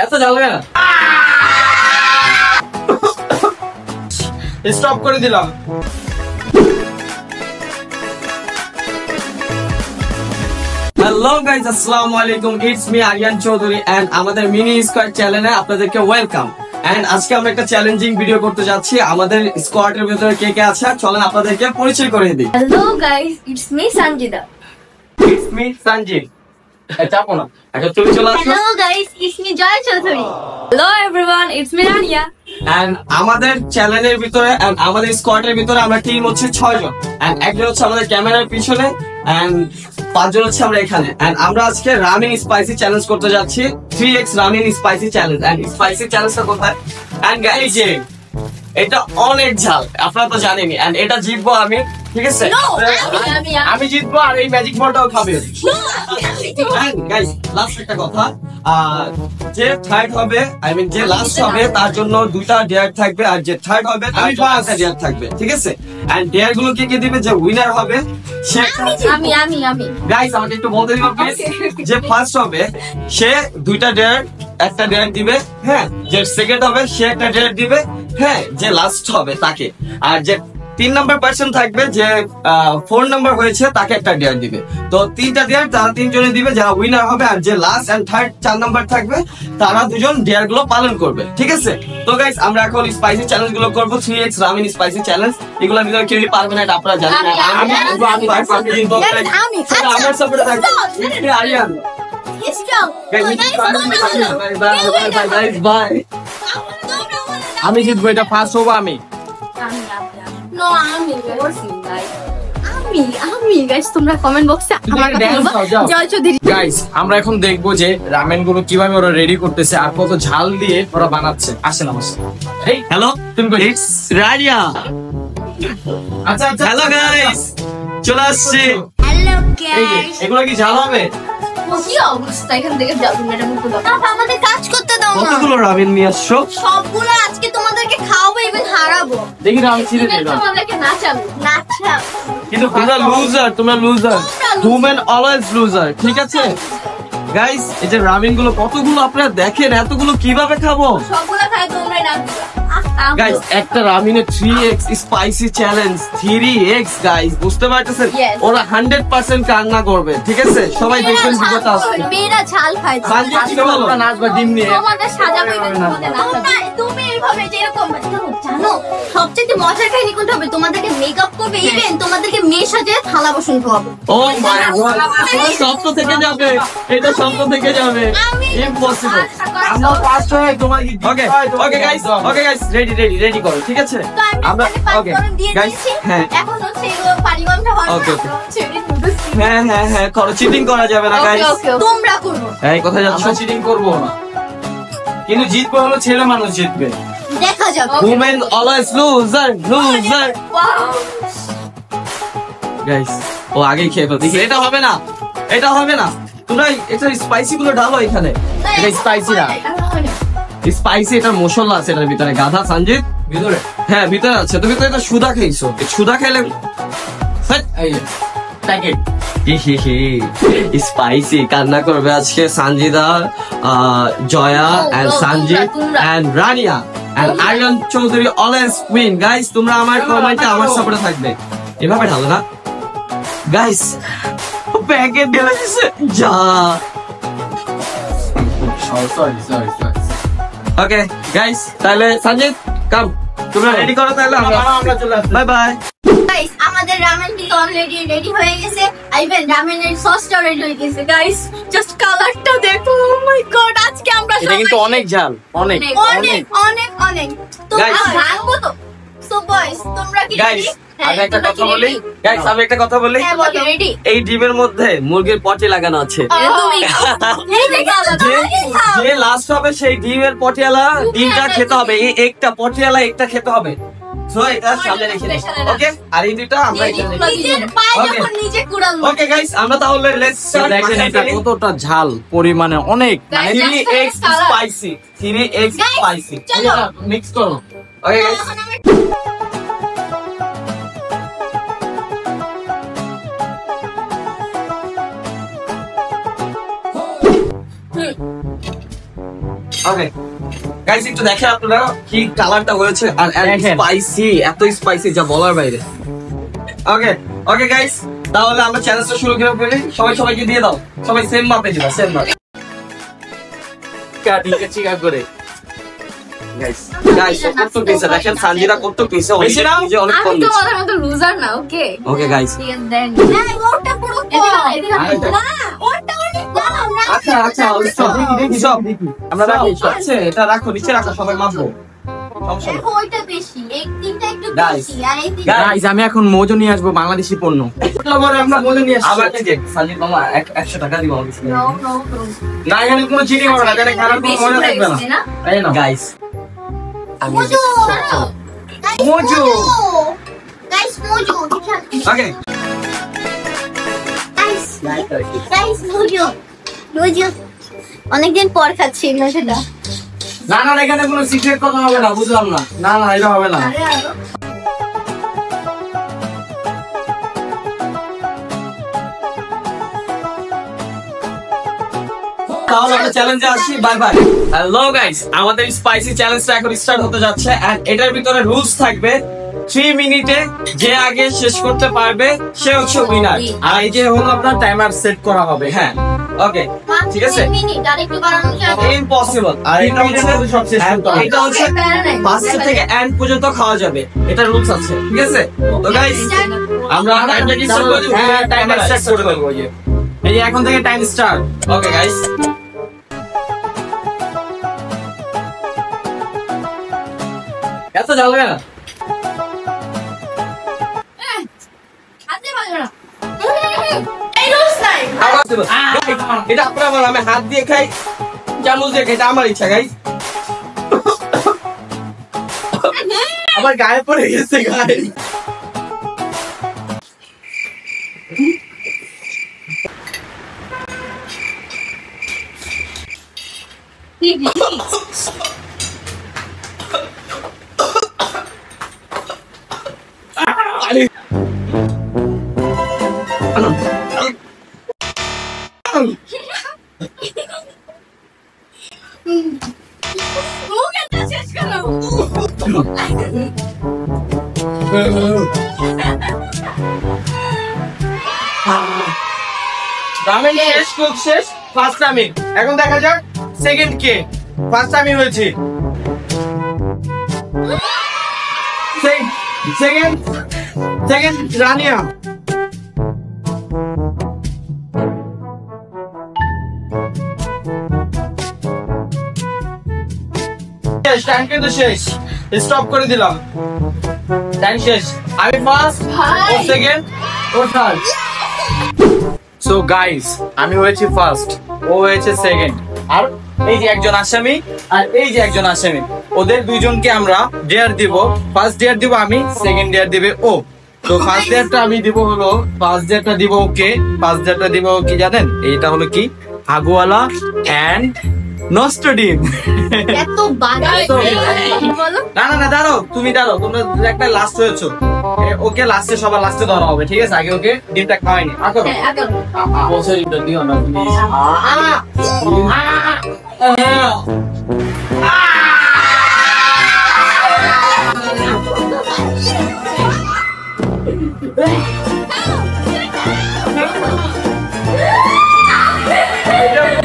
এত জ্বালবে না, স্টপ করে দিলাম। হ্যালো গাইস, আসসালামু আলাইকুম, it's me Ariyan Chowdhury and আমাদের মিনি স্কোয়াড চ্যানেলে আপনাদেরকে ওয়েলকাম। এন্ড আজকে আমরা একটা চ্যালেঞ্জিং ভিডিও করতে যাচ্ছি। আমাদের স্কোয়াডের ভিতরে কে কে আছে চলেন আপনাদেরকে পরিচয় করে দিই। Hello guys, it's me Sanjida. It's me Sanjit. চাপো না, এখন তুমি চলে আসো। Hello guys, it's me Joy Chowdhury. Hello everyone, it's me Rania. And আমাদের চ্যানেলের ভিতরে এন্ড আমাদের স্কোয়াডের ভিতরে আমরা টিম হচ্ছে 6 জন। এন্ড একজন হচ্ছে আমাদের ক্যামেরার পিছনে এন্ড 5 জন হচ্ছে আমরা এখানে। এন্ড আমরা আজকে রামেন স্পাইসি চ্যালেঞ্জ করতে যাচ্ছি, 3x ramen spicy challenge. And spicy চ্যালেঞ্জটা কোথায়? এন্ড গাইস, এটা অনেক ঝাল, আপনারা তো জানেনই। এন্ড এটা জিতবো আমি, ঠিক আছে? আমি জিতবো আর এই ম্যাজিক বলটাও খাবে। গাইস, লাস্ট একটা কথা, যে থার্ড হবে, আই মিন যে লাস্ট হবে তার জন্য 2টা ডেয়ার থাকবে, আর যে থার্ড হবে তার জন্য 1টা ডেয়ার থাকবে, ঠিক আছে? এন্ড ডেয়ার গুলো কে দিবে? যে উইনার হবে সে। আমি গাইস, আমাকে একটু বলতে দিবা প্লিজ। যে ফার্স্ট হবে সে 2টা ডেয়ার, একটা ডেয়ার দিবে, হ্যাঁ। যে সেকেন্ড হবে সে একটা ডেয়ার দিবে, হ্যাঁ। যে লাস্ট হবে তাকে, আর যে 3 নাম্বার পার্সন থাকবে, যে 4 নাম্বার হয়েছে তাকে একটা ডেয়ার দিবে। তো 3টা ডেয়ার তারা 3 জনে দিবে, যারা উইনার হবে। আর যে লাস্ট এন্ড থার্ড 4 নাম্বার থাকবে তারা 2 জন ডেয়ার গুলো পালন করবে, ঠিক আছে? তো গাইস, আমরা এখন স্পাইসি চ্যালেঞ্জ গুলো করবো, 3x রামেন স্পাইসি চ্যালেঞ্জ। এগুলোর ভিতরে কেউই পারবে না, এটা আপনারা জানেন। আমার সাপোর্টে থাকবে আরিয়ান। আমি জিতবো, এটা ফার্স্ট হবো আমি। তোমরা কমেন্ট বক্সে আমার কথা বলবা জয় চৌধুরী। গাইস, আমরা এখন দেখবো যে রামেন গুলো কিভাবে ওরা রেডি করতেছে আর কত ঝাল দিয়ে ওরা বানাচ্ছে। আসেন আমার সাথে। এই হ্যালো, তুমি ইটস রানিয়া। আচ্ছা আচ্ছা, হ্যালো গাইস, চলে আসছি। হ্যালো এই যে, এগুলো কি ঝাল হবে? কি অবস্থা, এখান থেকে যাও, ম্যাডাম আমাদের কাজ করতে দাও না। কতগুলো রামেন নিয়ে আসছো? সবগুলো আজকে তোমাদেরকে খাওয়াবো এবং হারাবো। দেখি রাম ছিঁড়ে দে। তোমাদেরকে নাচাবো। কিন্তু তোমরা লুজার, তোমরা লুজার, উমেন অলওয়েজ লুজার, ঠিক আছে? গাইস, এই যে রামেন গুলো কতগুলো আপনারা দেখেন, এতগুলো কিভাবে খাবো? সবগুলো খাই তোমরাই নাচবে। গাইস, একটা রামেনের 3x spicy challenge, 3x guys, বুঝতে পারতেছেন? Yes. ওরা 100% কান্না করবে, ঠিক আছে? সবাই দেখবেন ভিডিওটা আজকে। মেয়েরা ঝাল খায়। সঞ্জিত, কি বলো? নাচবা ডিম নিয়ে। তোমাদের সাজাবো এটা তোমাদের নাচাবো। তুমি এইভাবে যেরকম জানো, সবচেয়ে মজার কাহিনী কোনটা হবে? তোমাদেরকে মেকআপ করবে, ইভেন তোমাদেরকে মেয়ে সাজিয়ে থালা বাসন খাওয়াবো। ও মাই গড, এটা স্বপ্ন থেকে যাবে, এটা স্বপ্ন থেকে যাবে, ইম্পসিবল। আমরা ফার্স্ট হয়ে তোমার okay okay guys, okay guys, ready করো, ঠিক আছে? আমরা ওকে গাইস, হ্যাঁ এখন হচ্ছে এগুলো পানিগন্ধা হয়। Okay, okay. হ্যাঁ করো, চিটিং করা যাবে না গাইস। তোমরা করো। এই কোথায় যাচ্ছ? আমরা চিটিং করবো না, কিন্তু জিতবো হলো ছেলে মানুষ জিতবে। দেখা যাবে। Women always loser. গাইস, ও আগেই খেয়ে ফেলছে। এটা হবে না, এটা হবে না। তোমরা এটা স্পাইসি গুলো ঢালো এখানে। এটা স্পাইসি না, স্পাইসি, এটা মশলা আছে এটার ভিতরে। গাধা সঞ্জিত, ভিতরে হ্যাঁ ভিতরে আছে। তুমি তো এটা সুদা খেয়েছো, সুদা খেলে এই প্যাকেট। স্পাইসি কান্না করবে আজকে Sanjida, Joya and Sanjit and Rania and Ariyan Chowdhury always win. Guys, তোমরা আমার কমেন্টে আমার সাপোর্টে থাকবে। এভাবে ঢালো না গাইস, প্যাকেট ঢেলে দিছে যা। ওকে গাইস, তাহলে সঞ্জিত কাম, তোমরা রেডি করো, তাহলে আমরা চলে আসছি। Bye bye. গাইস, আমাদের রামেন কিন্তু অলরেডি রেডি হয়ে গেছে। ইভেন রামেনের সসটা রেডি হয়ে গেছে। গাইস, জাস্ট কালারটা দেখো। ও মাই গড, আজকে আমরা এটা কিন্তু অনেক ঝাল, অনেক অনেক অনেক অনেক। তো Guys. ভাঙবো তো। সো বয়স, তোমরা কি গাইস, ready? আমি একটা কথা বলি। গাইস, আমি একটা কথা বলি। হ্যাঁ, বলো, রেডি? এই ডিমের মধ্যে মুরগির পটি লাগানো আছে। এই দেখো, যে লাস্ট হবে সেই ডিমের পটিয়ালা ডিমটা খেতে হবে। এই একটা পটিয়ালা একটা খেতে হবে। সো এটা সামনে রেখে দিই, ওকে? আর এই দুটো আমরা এখানে রেখে দিই। নিজের পায়ে যখন নিজে কুড়াল। ওকে গাইস, আমরা তাহলে লেটস স্টার্ট। দেখেন এটা কতটা ঝাল পরিমাণে, অনেক। Guys, 3x spicy, 3x Guys, spicy. চলো। মিক্স করো। ওকে গাইস, এখন আমরা ওকে গাইস একটু দেখেন আপনারা কি কালারটা হয়েছে আর দেখেন। স্পাইসি, এত স্পাইসি যা বলার বাইরে। ওকে ওকে গাইস, তাহলে আমরা চ্যালেঞ্জটা শুরু করে ফেলি। সবাইকে দিয়ে দাও, সবাই সেম মাপে দিবা, সেম মাপে। চিকা করে গাইস কত পিসে দেখেন, সানজিদা কত পিসে বেশি না? যে অনেক কম আমি তো দিচ্ছে। তোমাদের মতো লুজার না, ওকে? ওকে গাইস, ঠিক আছে দেন। এই ওটা পুরো কম। না, ওটা অনেক কম না। আচ্ছা সব দেখি সব আমরা রাখি সব। আচ্ছা এটা রাখো, নিচে রাখো, সবাই মাপবো, সমস্যা নেই। দেখো ওইটা বেশি, এই তিনটা একটু Guys, বেশি আর এই তিনটা গাইস আমি এখন মোজো নিয়ে আসবো, বাংলাদেশি পণ্য। আমরা মজা নিয়ে আসছি। আবার এই যে সানজিদ মামা 100 টাকা দিব আমাকে। No no no. না এখানে কোনো চিনি হবে না, এখানে খারাপ কোনো মজা থাকবে না। না? এই নাও গাইস আমি Mojo. Mojo. Guys Mojo. Okay guys Mojo. Mojo. অনেকদিন পর খাচ্ছি মজাটা। না না এখানে কোনো সিক্রেট কথা হবে না, বুঝলাম না। না না এটা হবে না। আরে আরো তাহলে আমরা চ্যালেঞ্জে আসি। Bye bye. হ্যালো গাইস, আমাদের স্পাইসি চ্যালেঞ্জটা এখন স্টার্ট হতে যাচ্ছে এন্ড এটার ভিতরে রুলস থাকবে। 3 মিনিটে যে আগে শেষ করতে পারবে সে হচ্ছে উইনার। আর এই যে হলো আপনার টাইমার সেট করা হবে। হ্যাঁ ওকে ঠিক আছে, মিনিট আর একটু বাড়ানো যাবে। ইম্পসিবল। আর এটা হচ্ছে সব শেষ করতে হবে। এটা হচ্ছে ফার্স্ট থেকে এন্ড পর্যন্ত খাওয়া যাবে, এটা রুলস আছে, ঠিক আছে? তো গাইস আমরা টাইমটা কি শুরু করে দেব? হ্যাঁ টাইমার স্টার্ট করে দেবো। এই যে এখন থেকে টাইম স্টার্ট। ওকে গাইস, এত জ্বালবে না। হাতে বাজবে না। এই রোজ নাই। আবার দেব। Guys, এটা আপনারা বলেন, আমি হাত দিয়ে খাই, চামচ দিয়ে খাই, এটা আমার ইচ্ছা গাইস। আবার গায়ে পড়ে গেছে গায়ে। মুখটা শেষ করো। রামেন শেষ, কুক শেষ, ফার্স্ট আমি। এখন দেখা যাক সেকেন্ড কে। ফার্স্ট আমি হয়েছি। সেকেন্ড রানিয়া। শেষ, টাইম কিন্তু শেষ। স্টপ করে দিলাম, টাইম শেষ। আমি ফার্স্ট, ও সেকেন্ড, ও থার্ড। সো গাইস আমি হয়েছি ফার্স্ট, ও হয়েছে সেকেন্ড, আর এই যে একজন আসামি আর এই যে একজন আসামি, ওদের দুইজনকে আমরা ডেয়ার দিব। ফার্স্ট ডেয়ার দিব আমি, সেকেন্ড ডেয়ার দিবে ও। তো ফার্স্ট ডেয়ারটা আমি দিব হলো, ফার্স্ট ডেয়ারটা দিব ওকে। ফার্স্ট ডেয়ারটা দিব কি জানেন? এইটা হলো কি, হাগুওয়ালা এন্ড নষ্ট ডিম। এত বাজে বলো। না না না দাঁড়াও, তুমি দাঁড়াও, তোমরা একটা লাস্ট হয়েছো। ওকে লাস্টে, সবার লাস্টে ধরা হবে, ঠিক আছে? আগে ওকে ডিমটা খাওয়াইনি। আগে হ্যাঁ, আগে বলছো ডিমটা দিও না প্লিজ।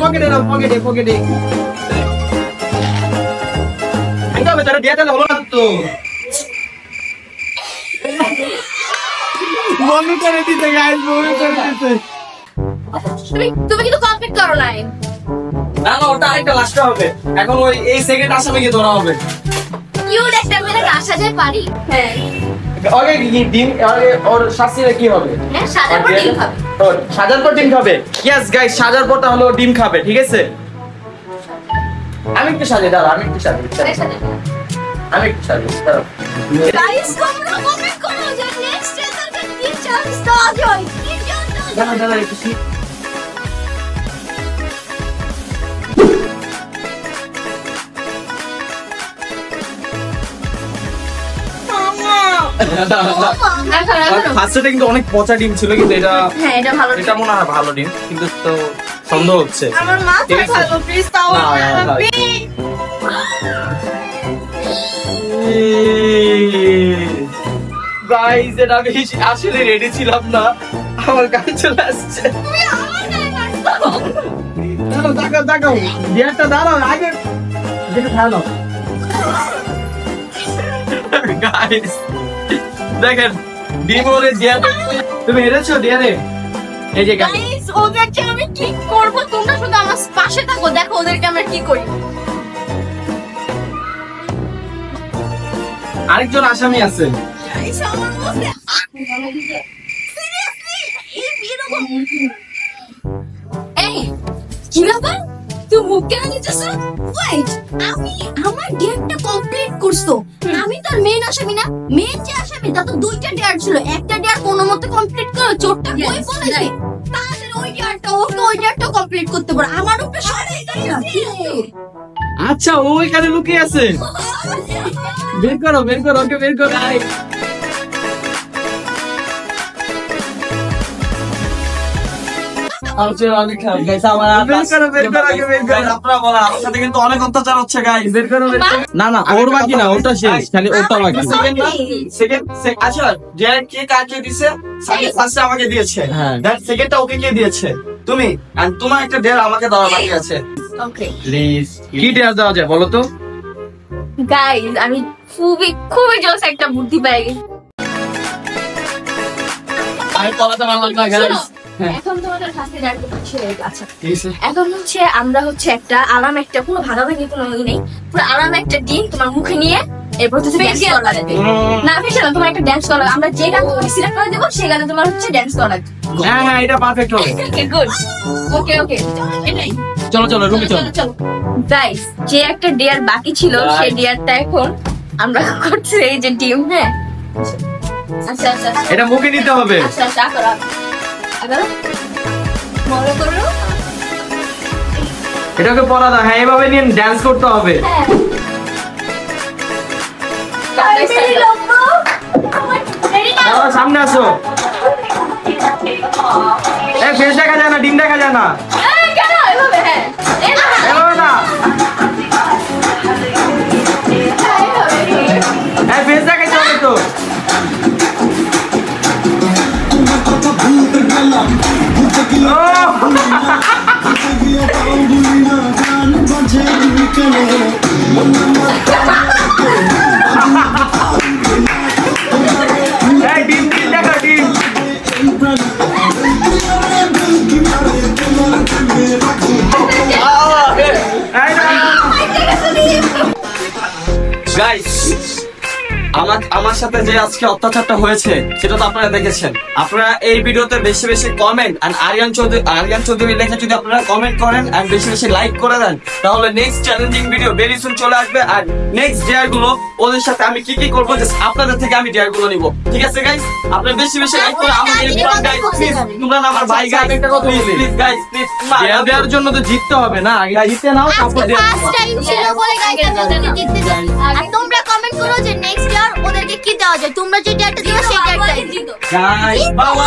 পকেটে নাও, পকেটে পকেটে। এটা বেচারা দিয়ে দিলে হলো না তো। মনে করে দিতে গাইস, মনে করে দিতে। তুমি কিন্তু কমপ্লিট করো নাই। না না ওটা আরেকটা লাস্ট হবে। এখন ওই এই সেকেন্ড আসামিকে ধরা হবে। কিউট একটা মেয়ে আসা যায় পারি। হ্যাঁ ওকে কি ডিম, আরে ওর শাস্তিটা কি হবে? হ্যাঁ সাদা পর ডিম খাবে। ও সাজার পর ডিম খাবে। ইয়েস গাইস, সাজার পর তাহলে ও ডিম খাবে, ঠিক আছে? আমি একটু সাজে, দাঁড়া আমি একটু সাজে, আমি একটু সাজে, দাঁড়া। গাইস তোমরা কমেন্ট করো যে নেক্সট রেজাল্টে কি চান্স দেওয়া যায়, কি চান্স দেওয়া যায়। দাঁড়া দাঁড়া একটু ফার্স্টে কিন্তু অনেক পচা ডিম ছিল, কিন্তু এটা হ্যাঁ এটা ভালো। এটা মনে হয় ভালো ডিম, কিন্তু তো সন্দেহ হচ্ছে। আমার মা ঠিক আছে? খাবো প্লিজ তাও না, না, না। প্লিজ গাইস এটা আমি আসলে রেডি ছিলাম না, আমার কাছে চলে আসছে। তুমি আমার গায়ে মারছো। দাঁড়াও ডিয়ারটা দাঁড়াও আগে দেখে ভালো। গাইস দেখেন ডিমোরে ডিয়ার তুমি হেরেছো ডিয়ারে। এই যে গাইস গাইস ওদেরকে আমি কি করব, তোমরা শুধু আমার পাশে থাকো, দেখো ওদেরকে আমরা কি করি। আরেকজন আসামি আছে। গাইস আমার মধ্যে সিরিয়াসলি এরকম এই কি ব্যাপার, তুই মুখ কেন দিতেছ? ওয়েট, আমি আমার ডেটটা কমপ্লিট করছো, আমি তার মেইন আসামি না? মেইন যে আসামি তা তো দুইটা ডেট ছিল, একটা ডেট কোনো মতে কমপ্লিট করো, চোরটা কই বলেছে তাহলে ওই ডেটটা ওকে ওই ডেটটা কমপ্লিট করতে পারো, আমার উপরে সবাই আচ্ছা ও এখানে লুকিয়ে আছে, বের করো ওকে বের করো। অনেক গাইস আমার বের করো আগে বের করো। আপনারা বলা আমার সাথে কিন্তু অনেক অত্যাচার হচ্ছে গাইস। বের করো। না না ওর বাকি না, ওটা শেষ, খালি ওটা বাকি। সেকেন্ড আচ্ছা ডিয়ার কে কাকে দিছে? ফার্স্টে আমাকে দিয়েছে, হ্যাঁ। দেন সেকেন্ডটা ওকে কে দিয়েছে? তুমি। এন্ড তোমার একটা ডেয়ার আমাকে দেওয়া বাকি আছে। ওকে প্লিজ কি দেওয়া দেওয়া যায় বলো তো? গাইস আমি খুবই জোস একটা বুদ্ধি পাই গেছি। আমি পলাতে পারলাম না গাইস। এখন তোমাদের কাছে জানতে পারছি। আচ্ছা এখন হচ্ছে আমরা হচ্ছে একটা আরাম একটা কোনো ভাগাভাগি কোনো ই নেই, পুরো আরাম একটা ডিম তোমার মুখে নিয়ে এরপর হচ্ছে ড্যান্স করা লাগবে। না ফেশন তোমার একটা ড্যান্স করা, আমরা যে গান তোমাকে সিলেক্ট করে দেবো সেই গানে তোমার হচ্ছে ড্যান্স করা লাগবে। হ্যাঁ এটা পারফেক্ট হবে। গুড ওকে এটাই। চলো রুমে চলো। গাইস যে একটা ডিয়ার বাকি ছিল সেই ডিয়ারটা এখন আমরা করছি এই যে ডিম। হ্যাঁ আচ্ছা এটা মুখে নিতে হবে। আচ্ছা আবার মনে করো। এটাকে পড়া দাও। হ্যাঁ এভাবে নিয়ে ড্যান্স করতে হবে। হ্যাঁ দাঁড়াও, সামনে আসো। এই ফেস দেখা যায় না, ডিম দেখা যায় না। এভাবে না, এই ফেস দেখাইতে হবে তো। এই ডিম দেখো ডিম। গাইস আমার সাথে যে আজকে অত্যাচারটা হয়েছে সেটা তো আপনারা দেখেছেন। আপনারা এই ভিডিওতে বেশি বেশি কমেন্ট এন্ড আরিয়ান চৌধুরী লেখা যদি আপনারা কমেন্ট করেন এন্ড বেশি বেশি লাইক করে দেন তাহলে next challenging video very soon চলে আসবে। আর নেক্সট ডেয়ার গুলো ওদের সাথে আমি কি করবো আপনাদের থেকে আমি ডেয়ার গুলো নিব। ঠিক আছে গাইস, আপনারা বেশি বেশি লাইক করে আমাদের গাইস তোমরা না আমার ভাই গাইস একটা কথা বলি প্লিজ গাইস প্লিজ। দেওয়ার জন্য তো জিততে হবে না, আগে জিতে নাও তারপর দেওয়া। ফার্স্ট টাইম ছিল বলে গাইস আপনাদেরকে জিততে দিই। আর তোমরা কমেন্ট করো যে নেক্সট ইয়ার ওদেরকে কি দেওয়া যায়, তোমরা যে ডেটটা দিও সেই ডেটটাই গাইস বাবা।